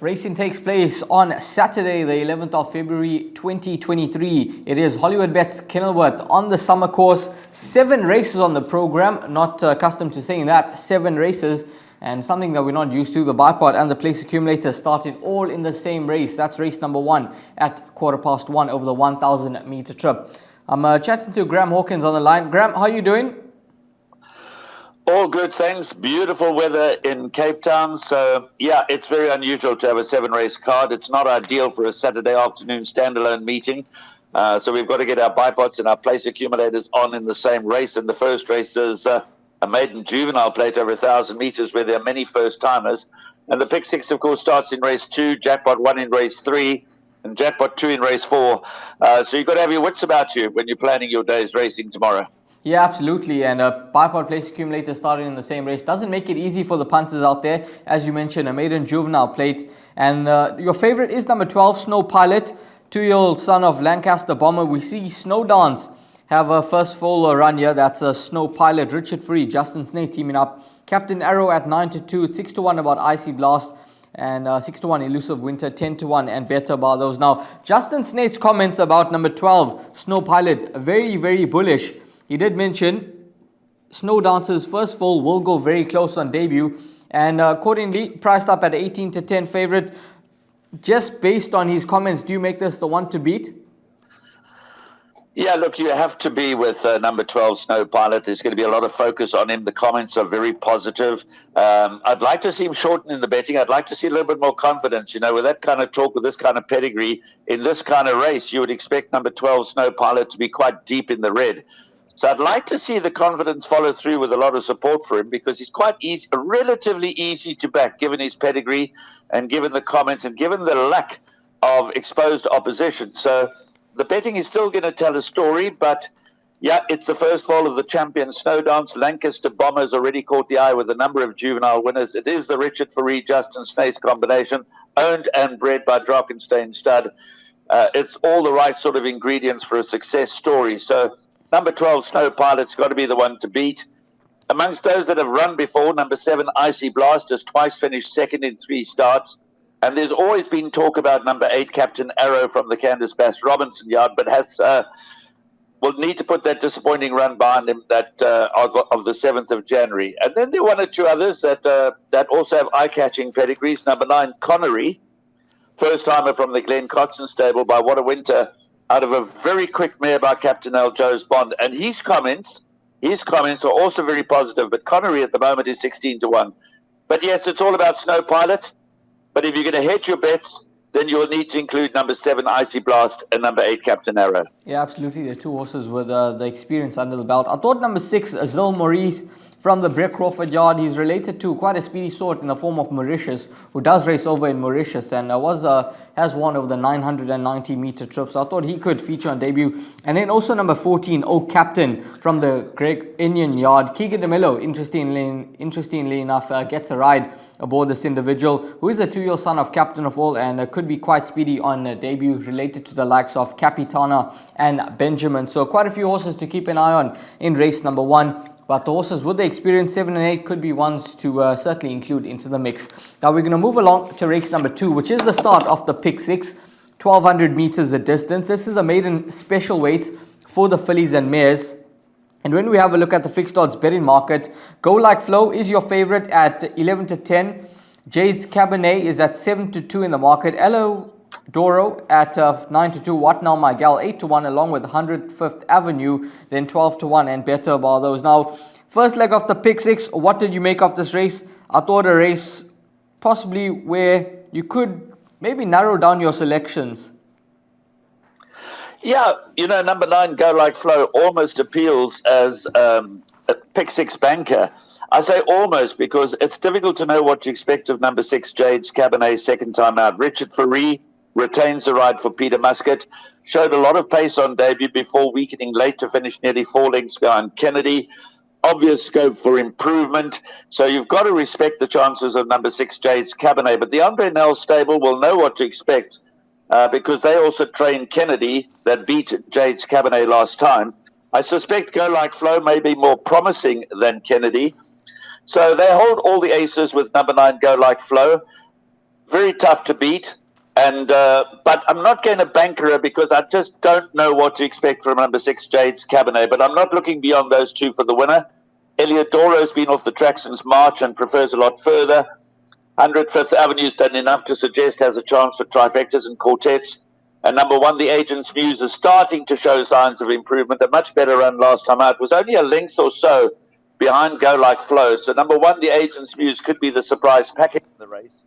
Racing takes place on Saturday, the 11th of February 2023. It is Hollywoodbets Kenilworth on the summer course. 7 races on the program. Not accustomed to saying that. 7 races. And something that we're not used to, the bipod and the place accumulator starting all in the same race. That's race number 1 at 1:15 over the 1,000 meter trip. I'm chatting to Graham Hawkins on the line. Graham, how are you doing? All good, thanks. Beautiful weather in Cape Town. So, yeah, it's very unusual to have a 7-race card. It's not ideal for a Saturday afternoon standalone meeting. So we've got to get our bipods and our place accumulators on in the same race. And the first race is a maiden juvenile plate over 1,000 meters where there are many first-timers. And the pick 6, of course, starts in race 2, jackpot 1 in race 3, and jackpot 2 in race 4. So you've got to have your wits about you when you're planning your day's racing tomorrow. Yeah, absolutely. And a bipod place accumulator starting in the same race doesn't make it easy for the punters out there. As you mentioned, a maiden juvenile plate. And your favorite is number 12, Snow Pilot, 2-year-old son of Lancaster Bomber. We see Snow Dance have a first full run here. That's a Snow Pilot, Richard Free, Justin Snake teaming up. Captain Arrow at 9-2, it's 6-1 about Icy Blast. And 6-1 Elusive Winter, 10-1 and better by those. Now, Justin Snake's comments about number 12, Snow Pilot, very, very bullish. He did mention Snow Dance's first foal will go very close on debut and accordingly priced up at 18-10 favorite. Just based on his comments, do you make this the one to beat? Yeah, look, you have to be with number 12, Snow Pilot. There's going to be a lot of focus on him. The comments are very positive. I'd like to see him shorten in the betting. I'd like to see a little bit more confidence. You know, with that kind of talk, with this kind of pedigree, in this kind of race, you would expect number 12, Snow Pilot, to be quite deep in the red. So I'd like to see the confidence follow through with a lot of support for him because he's quite easy, relatively easy to back given his pedigree and given the comments and given the lack of exposed opposition. So the betting is still going to tell a story, but yeah, it's the first fall of the champion Snow Dance. Lancaster Bomber has already caught the eye with a number of juvenile winners. It is the Richard Faree, Justin Snaith combination, owned and bred by Drakenstein Stud. It's all the right sort of ingredients for a success story. So number 12, Snow Pilot's got to be the one to beat. Amongst those that have run before, number 7, Icy Blast, has twice finished second in 3 starts. And there's always been talk about number 8, Captain Arrow from the Candice Bass Robinson yard, but will need to put that disappointing run behind him that of the 7th of January. And then there are 1 or 2 others that also have eye-catching pedigrees. Number 9, Connery, first-timer from the Glen Cotson stable by What a Winter, out of a very quick mare by Captain L. Joe's Bond. And his comments are also very positive. But Connery at the moment is 16-1. But yes, it's all about Snow Pilot. But if you're going to hedge your bets, then you'll need to include number 7, Icy Blast, and number 8, Captain Arrow. Yeah, absolutely. There are 2 horses with the experience under the belt. I thought number 6, Zil Maurice, from the Brett Crawford yard. He's related to quite a speedy sort in the form of Mauritius, who does race over in Mauritius and has won over the 990 meter trip. So I thought he could feature on debut. And then also number 14, Oak Captain from the Greg Inion yard. Keegan DeMello, interestingly enough, gets a ride aboard this individual, who is a 2-year-old son of Captain of All and could be quite speedy on debut, related to the likes of Capitana and Benjamin. So quite a few horses to keep an eye on in race number 1. But the horses with the experience, 7 and 8, could be ones to certainly include into the mix. Now we're going to move along to race number 2, which is the start of the pick 6, 1,200 meters a distance. This is a maiden special weight for the fillies and mares. And when we have a look at the fixed odds betting market, Go Like Flow is your favorite at 11-10. Jade's Cabernet is at 7-2 in the market. Elo Doro at 9-2, What Now My Gal 8-1, along with 105th Avenue, then 12-1 and better by those. Now, first leg of the pick 6, what did you make of this race? I thought a race possibly where you could maybe narrow down your selections. Yeah, you know, number 9, Go Like Flow, almost appeals as a pick 6 banker. I say almost because it's difficult to know what to expect of number 6, Jade's Cabernet, second time out. Richard Faree retains the ride for Peter Muscat. Showed a lot of pace on debut before weakening late to finish nearly 4 lengths behind Kennedy. Obvious scope for improvement. So you've got to respect the chances of number 6, Jade's Cabernet. But the Andre Nel stable will know what to expect because they also trained Kennedy that beat Jade's Cabernet last time. I suspect Go Like Flow may be more promising than Kennedy. So they hold all the aces with number 9, Go Like Flow. very tough to beat. And but I'm not going to banker her because I just don't know what to expect from number 6, Jade's Cabernet. But I'm not looking beyond those two for the winner. Eliodoro's been off the track since March and prefers a lot further. 100 Fifth Avenue's done enough to suggest has a chance for trifectas and quartets. And number 1, the Agent's Muse, is starting to show signs of improvement. A much better run last time out. Was only a length or so behind Go Like Flow. So number 1, the Agent's Muse, could be the surprise package in the race.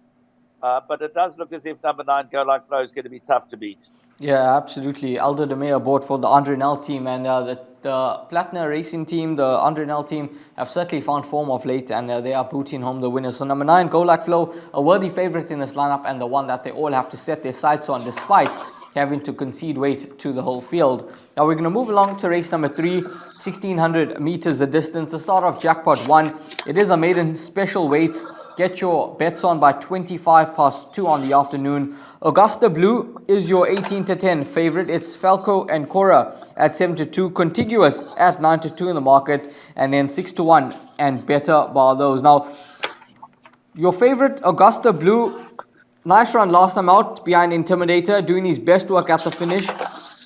But it does look as if number 9, Go Like Flow, is going to be tough to beat. Yeah, absolutely. Aldo de Mea aboard for the Andre Nel team, and the Platinum Racing team, the Andre Nel team, have certainly found form of late, and they are booting home the winners. So number 9, Go Like Flow, a worthy favourite in this lineup, and the one that they all have to set their sights on, despite having to concede weight to the whole field. Now we're going to move along to race number 3, 1600 meters the distance. The start of Jackpot 1. It is a maiden special weights. Get your bets on by 2 on the afternoon. Augusta Blue is your 18-10 favorite. It's Falco and Cora at 7-2, Contiguous at 9-2 in the market, and then 6-1 and better bar those. Now, your favorite Augusta Blue, nice run last time out behind Intimidator, doing his best work at the finish.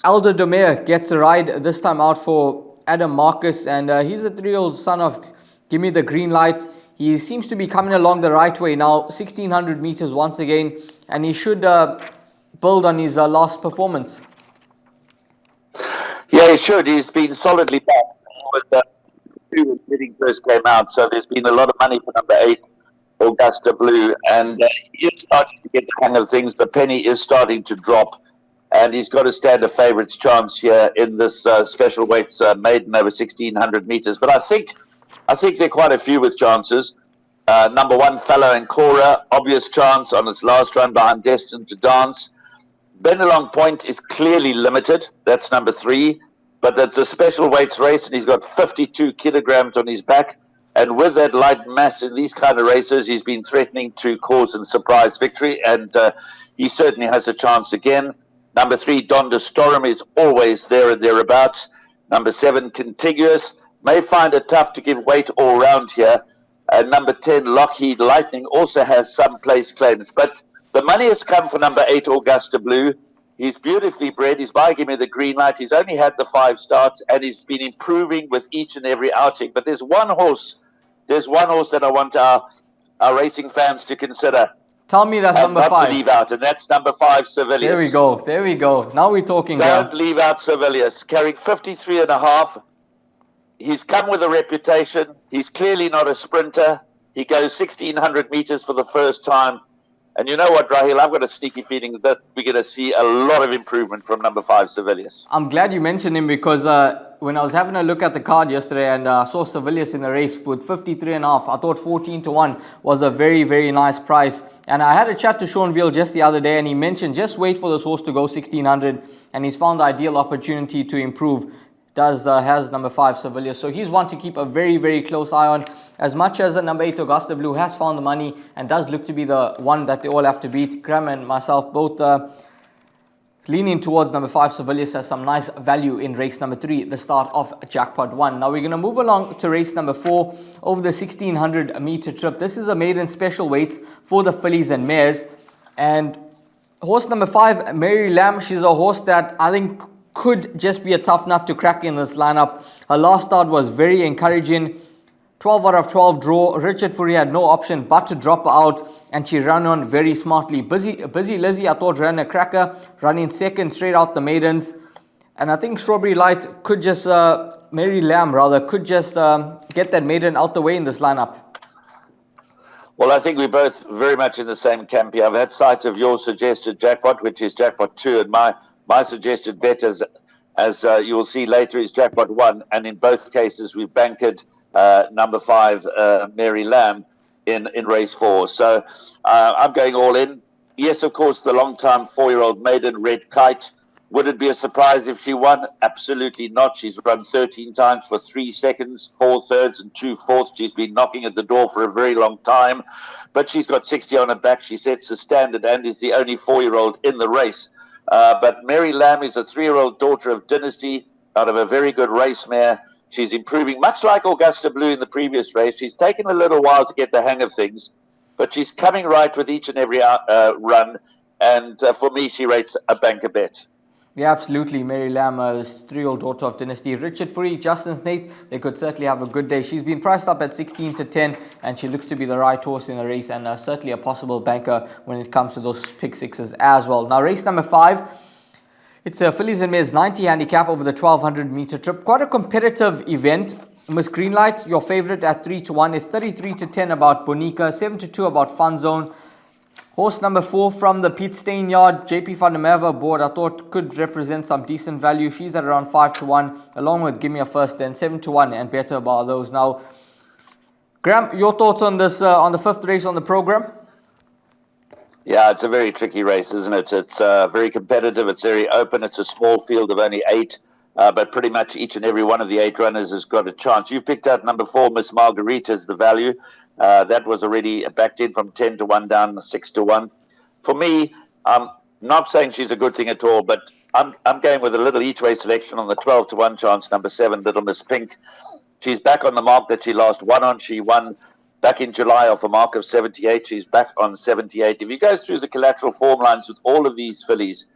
Aldo de Mea gets a ride this time out for Adam Marcus, and he's a 3-year-old son of Gimme the Green Light. He seems to be coming along the right way now, 1600 meters once again, and he should build on his last performance. Yeah, he should. He's been solidly back with when bidding first came out, so there's been a lot of money for number 8, Augusta Blue, and he is starting to get the hang of things. The penny is starting to drop, and he's got to stand a favourite's chance here in this special weights maiden over 1600 meters. But I think there are quite a few with chances. Number 1, Fallow and Cora, obvious chance on its last run behind Destined to Dance. Benelong Point is clearly limited. That's number 3. But that's a special weights race, and he's got 52 kilograms on his back. And with that light mass in these kind of races, he's been threatening to cause a surprise victory, and he certainly has a chance again. Number 3, Donda Storm, is always there and thereabouts. Number 7, Contiguous, may find it tough to give weight all round here. And number 10, Lockheed Lightning, also has some place claims. But the money has come for number 8, Augusta Blue. He's beautifully bred. He's by Give Me the Green Light. He's only had the 5 starts, and he's been improving with each and every outing. But there's one horse that I want our racing fans to consider. Tell me that's number 5. Not to leave out, and that's number 5, Servilius. There we go. Now we're talking. Don't leave out Servilius. Carrying 53.5. He's come with a reputation. He's clearly not a sprinter. He goes 1600 meters for the first time. And you know what, Rahil? I've got a sneaky feeling that we're going to see a lot of improvement from number 5, Servilius. I'm glad you mentioned him because when I was having a look at the card yesterday and saw Servilius in the race with 53.5, I thought 14-1 was a very, very nice price. And I had a chat to Sean Veal just the other day, and he mentioned just wait for this horse to go 1600, and he's found the ideal opportunity to improve. Has number 5, Servilius. So he's one to keep a very, very close eye on. As much as the number 8, Augusta Blue, has found the money and does look to be the one that they all have to beat, Graham and myself both leaning towards number 5, Servilius, has some nice value in race number 3, the start of Jackpot 1. Now we're going to move along to race number 4 over the 1600 meter trip. This is a maiden special weights for the fillies and mares. And horse number 5, Mary Lamb, she's a horse that I think could just be a tough nut to crack in this lineup. Her last start was very encouraging. 12 out of 12 draw. Richard Fourie had no option but to drop her out, and she ran on very smartly. Busy Lizzie, I thought, ran a cracker, running second straight out the maidens. And I think Strawberry Light could just, Mary Lamb rather, could just get that maiden out the way in this lineup. Well, I think we're both very much in the same camp here. I've had sight of your suggested jackpot, which is Jackpot 2, and my suggested bet, as you will see later, is Jackpot 1. And in both cases, we've bankered number 5, Mary Lamb, in race 4. So I'm going all in. Yes, of course, the long-time 4-year-old maiden, Red Kite. Would it be a surprise if she won? Absolutely not. She's run 13 times for 3 seconds, 4 thirds and 2 fourths. She's been knocking at the door for a very long time. But she's got 60 on her back. She sets the standard and is the only 4-year-old in the race. But Mary Lamb is a 3-year-old daughter of Dynasty out of a very good race mare. She's improving, much like Augusta Blue in the previous race. She's taken a little while to get the hang of things. but she's coming right with each and every run. And for me, she rates a banker bet. Yeah, absolutely. Mary Lamb, this 3-year-old daughter of Dynasty. Richard Fourie, Justin Snaith, they could certainly have a good day. She's been priced up at 16 to 10, and she looks to be the right horse in the race, and certainly a possible banker when it comes to those pick sixes as well. Now, race number 5. It's a Fillies and Mares 90 handicap over the 1200 meter trip. Quite a competitive event. Miss Greenlight, your favorite at 3 to 1. It's 33 to 10 about Bonica, 7 to 2 about Fun Zone. Horse number 4 from the Piet Steyn yard, JP van der Merwe board, I thought could represent some decent value. She's at around 5 to 1, along with Give Me a First, then 7 to 1 and better about those. Now, Graham, your thoughts on this, on the 5th race on the program? Yeah, it's a very tricky race, isn't it? It's very competitive. It's very open. It's a small field of only 8, but pretty much each and every one of the 8 runners has got a chance. You've picked out number 4, Miss Margarita, as the value. That was already backed in from 10 to 1 down 6 to 1. For me, I'm not saying she's a good thing at all, but I'm going with a little each way selection on the 12 to 1 chance, number 7, Little Miss Pink. She's back on the mark that she last won on. She won back in July off a mark of 78. She's back on 78. If you go through the collateral form lines with all of these fillies,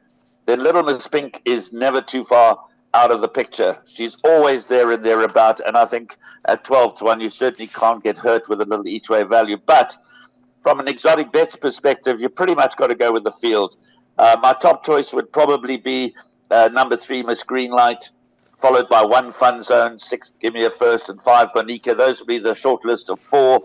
then Little Miss Pink is never too far out of the picture. She's always there and thereabout, and I think at 12 to 1 you certainly can't get hurt with a little each way value. But from an exotic bets perspective, you pretty much got to go with the field. My top choice would probably be number 3, Miss Greenlight, followed by 1, Fun Zone, 6, Give Me a First, and 5, Bonica. Those would be the short list of 4.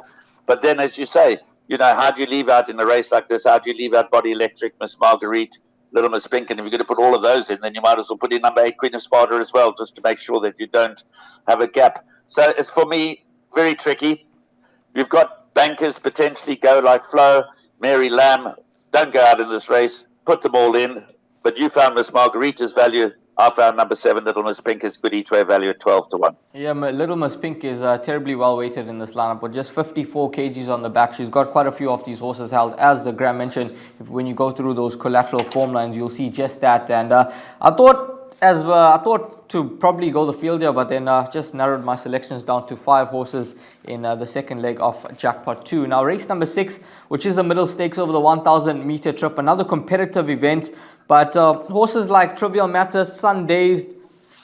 But then, as you say, you know, how do you leave out in a race like this? How do you leave out Body Electric, Miss Marguerite, Little Miss Pink? And if you're going to put all of those in, then you might as well put in number 8, Queen of Sparta as well, just to make sure that you don't have a gap. So it's, for me, very tricky. You've got bankers potentially go like Flo, Mary Lamb. Don't go out in this race. Put them all in. But you found Miss Margarita's value. I found number 7, Little Miss Pink, is good each way value at 12 to 1. Yeah, Little Miss Pink is terribly well weighted in this lineup with just 54 kgs on the back. She's got quite a few of these horses held. As Graham mentioned, when you go through those collateral form lines, you'll see just that. And I thought to probably go the field here, but then just narrowed my selections down to 5 horses in the second leg of Jackpot 2. Now, race number 6, which is the middle stakes over the 1,000 meter trip, another competitive event. But horses like Trivial Matter, Sun Dazed,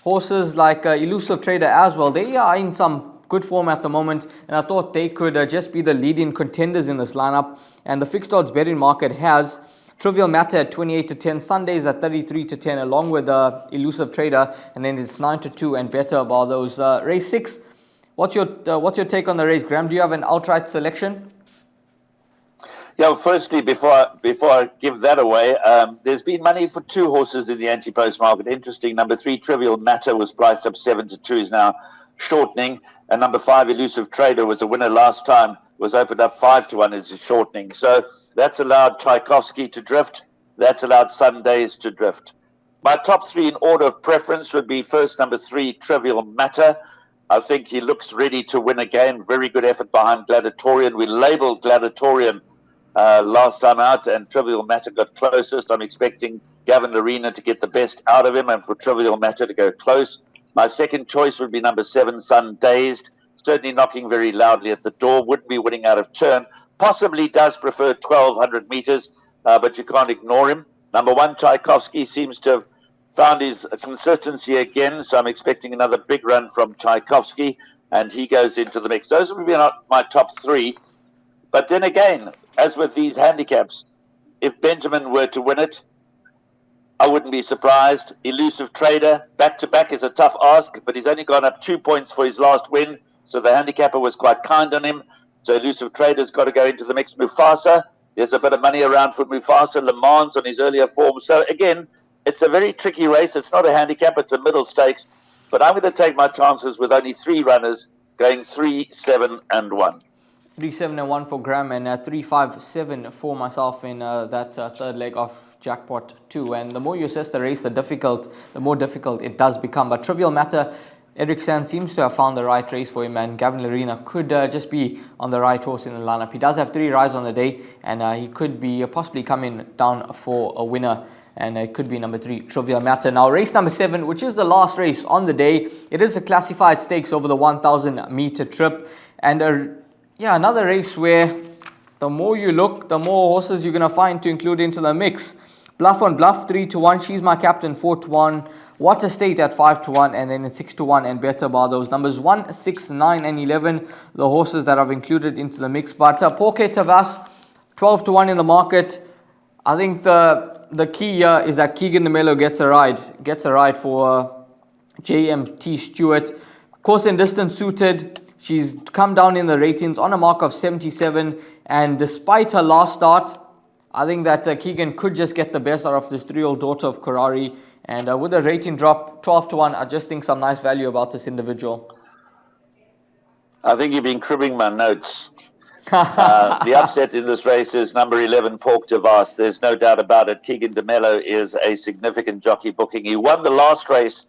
horses like Elusive Trader as well, they are in some good form at the moment, and I thought they could just be the leading contenders in this lineup. And the fixed odds betting market has Trivial Matter at 28 to 10, Sundays at 33 to 10, along with Elusive Trader, and then it's 9 to 2 and better about those. Race 6, what's your take on the race, Graham? Do you have an outright selection? Yeah, well, firstly, before I give that away, there's been money for 2 horses in the anti-post market. Interesting. Number 3, Trivial Matter, was priced up 7 to 2, is now shortening. And number 5, Elusive Trader, was a winner last time, was opened up 5 to 1, is shortening. So that's allowed Tchaikovsky to drift. That's allowed Sundays to drift. My top 3 in order of preference would be first, number 3, Trivial Matter. I think he looks ready to win again. Very good effort behind Gladiatorian. We labelled Gladiatorian last time out, and Trivial Matter got closest. I'm expecting Gavin Larena to get the best out of him and for Trivial Matter to go close. My second choice would be number 7, Sun Dazed. Certainly knocking very loudly at the door. Wouldn't be winning out of turn. Possibly does prefer 1,200 meters, but you can't ignore him. Number 1, Tchaikovsky, seems to have found his consistency again, so I'm expecting another big run from Tchaikovsky, and he goes into the mix. Those would be my top 3. But then again, as with these handicaps, if Benjamin were to win it, I wouldn't be surprised. Elusive Trader, back-to-back is a tough ask, but he's only gone up 2 points for his last win, so the handicapper was quite kind on him. So Elusive Trader's got to go into the mix. Mufasa, there's a bit of money around for Mufasa. Le Mans on his earlier form. So again, it's a very tricky race. It's not a handicap, it's a middle stakes. But I'm going to take my chances with only 3 runners, going 3, 7, and 1. 3, 7, and 1 for Graham, and 3, 5, 7 for myself in that third leg of Jackpot 2. And the more you assess the race, the more difficult it does become. But Trivial Matter, Eric Sands seems to have found the right race for him, and Gavin Larena could just be on the right horse in the lineup. He does have 3 rides on the day, and he could be possibly coming down for a winner, and it could be number 3, Trivial Matter. Now, race number 7, which is the last race on the day, it is a classified stakes over the 1,000 meter trip, and another race where The more you look, the more horses you're going to find to include into the mix. Bluff on Bluff 3-1. She's my captain 4-1. What a State at 5-1, and then 6-1 and better by those numbers 1, 6, 9, and 11. The horses that I've included into the mix. But Porke Tavas 12-1 in the market. I think the key here is that Keegan DeMello gets a ride for JMT Stewart. Course and distance suited. She's come down in the ratings on a mark of 77, and despite her last start, I think that Keegan could just get the best out of this 3-year-old daughter of Karari. And with a rating drop 12-1, I just think some nice value about this individual. I think you've been cribbing my notes. The upset in this race is number 11, Pork Tavas. There's no doubt about it. Keegan DeMello is a significant jockey booking. He won the last race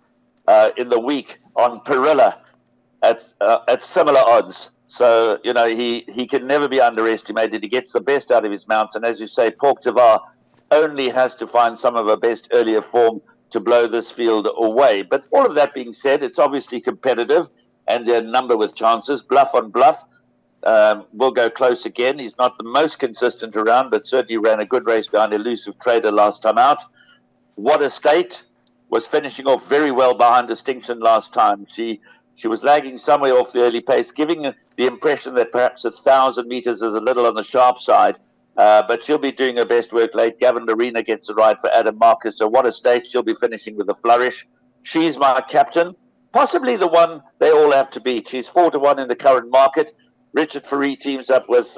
in the week on Perilla at similar odds. So, you know, he can never be underestimated. He gets the best out of his mounts. And as you say, Pork Tavas only has to find some of her best earlier form to blow this field away. But all of that being said, it's obviously competitive, and they're a number with chances. Bluff on Bluff will go close again. He's not the most consistent around, but certainly ran a good race behind Elusive Trader last time out. What a State was finishing off very well behind Distinction last time. She was lagging somewhere off the early pace, giving the impression that perhaps 1,000 meters is a little on the sharp side. But she'll be doing her best work late. Gavin Larena gets the ride for Adam Marcus. So What a State. She'll be finishing with a flourish. She's my captain. Possibly the one they all have to beat. She's 4-1 in the current market. Richard Faree teams up with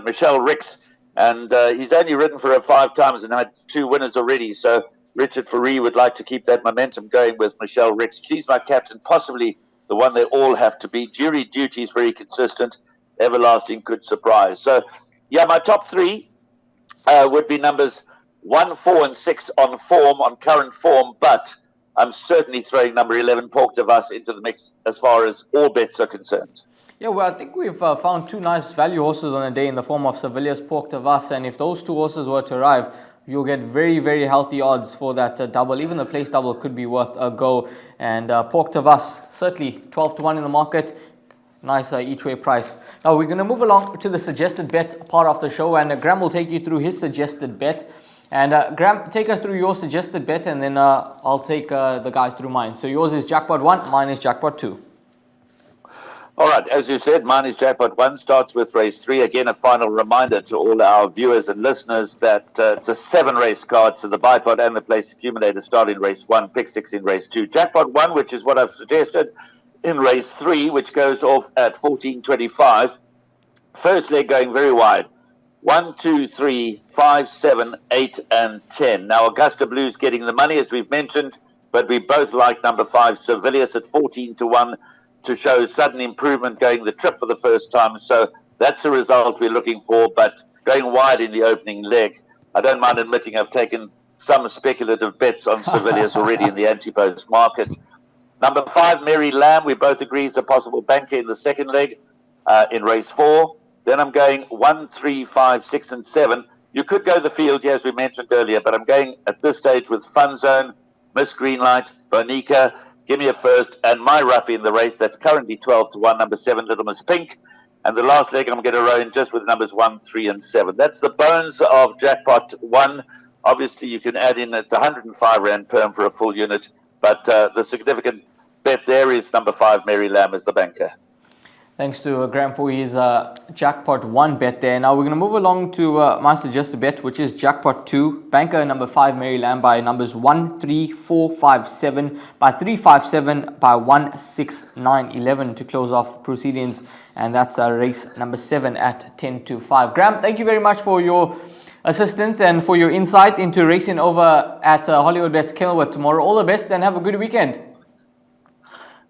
Michelle Ricks. And he's only ridden for her 5 times and had 2 winners already. So Richard Faree would like to keep that momentum going with Michelle Ricks. She's my captain, possibly the one they all have to beat. Jury Duty is very consistent. Everlasting could surprise. So, yeah, my top 3 would be numbers 1, 4, and 6 on form, on current form. But I'm certainly throwing number 11, Pork Tavas, into the mix as far as all bets are concerned. Yeah, well, I think we've found 2 nice value horses on a day in the form of Sevilla's Pork Tavas. And if those 2 horses were to arrive, you'll get very, very healthy odds for that double. Even the place double could be worth a go. And Pork Tavas, certainly 12-1 in the market. Nice each way price. Now we're going to move along to the suggested bet part of the show. And Graham will take you through his suggested bet. And Graham, take us through your suggested bet. And then I'll take the guys through mine. So yours is Jackpot 1, mine is Jackpot 2. All right, as you said, mine is Jackpot 1, starts with race 3. Again, a final reminder to all our viewers and listeners that it's a 7-race card, so the bipod and the place accumulator start in race 1, pick 6 in race 2. Jackpot 1, which is what I've suggested, in race 3, which goes off at 14.25. First leg going very wide. 1, 2, 3, 5, 7, 8, and 10. Now, Augusta Blue's getting the money, as we've mentioned, but we both like number 5, Sevillius, at 14-1. To show sudden improvement going the trip for the first time. So that's the result we're looking for, but going wide in the opening leg. I don't mind admitting I've taken some speculative bets on Sevillius already in the anti-post market. Number 5, Mary Lamb, we both agree is a possible banker in the second leg in race 4. Then I'm going 1, 3, 5, 6, and 7. You could go the field, as we mentioned earlier, but I'm going at this stage with Fun Zone, Miss Greenlight, Bonica, Give Me a First, and my roughie in the race. That's currently 12-1, number 7, Little Miss Pink. And the last leg I'm going to row in just with numbers 1, 3, and 7. That's the bones of Jackpot 1. Obviously, you can add in, it's 105 Rand perm for a full unit. But the significant bet there is number 5, Mary Lamb, as the banker. Thanks to Graham for his Jackpot 1 bet there. Now we're going to move along to my suggested bet, which is Jackpot 2. Banker number 5, Mary Lamb, by numbers 1, 3, 4, 5, 7, by 3, 5, 7, by 1, 6, 9, 11 to close off proceedings. And that's race number 7 at 10-5. Graham, thank you very much for your assistance and for your insight into racing over at Hollywoodbets Kenilworth tomorrow. All the best and have a good weekend.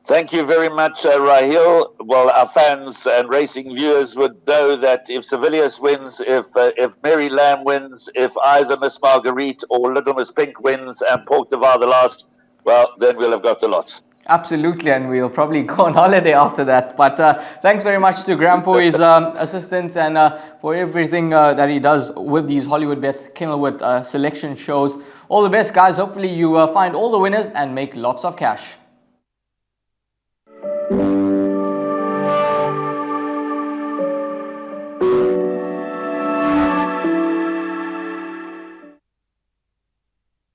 Thank you very much, Rahil. Well, our fans and racing viewers would know that if Sevillius wins, if Mary Lamb wins, if either Miss Marguerite or Little Miss Pink wins and Pork Devar the last, well, then we'll have got a lot. Absolutely, and we'll probably go on holiday after that. But thanks very much to Graham for his assistance and for everything that he does with these Hollywoodbets Kenilworth selection shows. All the best, guys. Hopefully you find all the winners and make lots of cash.